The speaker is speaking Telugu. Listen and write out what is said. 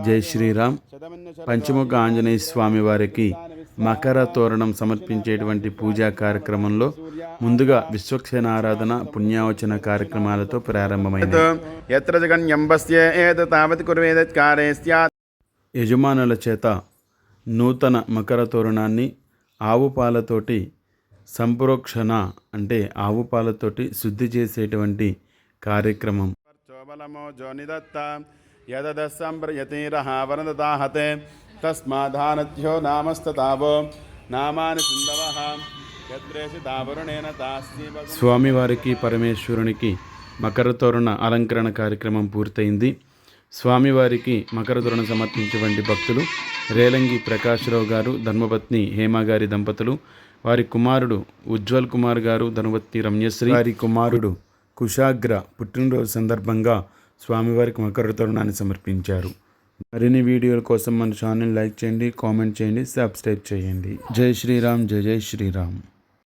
జై శ్రీరామ్. పంచముఖ ఆంజనేయ స్వామి వారికి మకర తోరణం సమర్పించేటువంటి పూజా కార్యక్రమంలో ముందుగా విశ్వక్సేన ఆరాధన పుణ్యావచన కార్యక్రమాలతో ప్రారంభమైంది. యజమానుల చేత నూతన మకర తోరణాన్ని ఆవు పాలతోటి సంప్రోక్షణ అంటే ఆవు పాలతోటి శుద్ధి చేసేటువంటి కార్యక్రమం. యదస్సంప్రయతిరహావరదతాహతే తస్మాధానత్యో నామస్తతావో నామాని సింధవః యద్రేషితావరుణేన తాస్తి. స్వామివారికి పరమేశ్వరునికి మకర తోరణ అలంకరణ కార్యక్రమం పూర్తయింది. స్వామివారికి మకర తోరణ సమర్పించేటువంటి భక్తులు రేలంగి ప్రకాశ్రావు గారు, ధర్మపత్ని హేమ గారి దంపతులు, వారి కుమారుడు ఉజ్వల్ కుమార్ గారు, ధర్మపత్ని రమ్యశ్రీ వారి కుమారుడు కుశాగ్ర పుట్టినరోజు సందర్భంగా స్వామివారికి మకర తోరణాన్ని సమర్పించారు. మరిన్ని వీడియోల కోసం మన ఛానల్ లైక్ చేయండి, కామెంట్ చేయండి, సబ్స్క్రైబ్ చేయండి. జై శ్రీరామ్. జై జై శ్రీరామ్.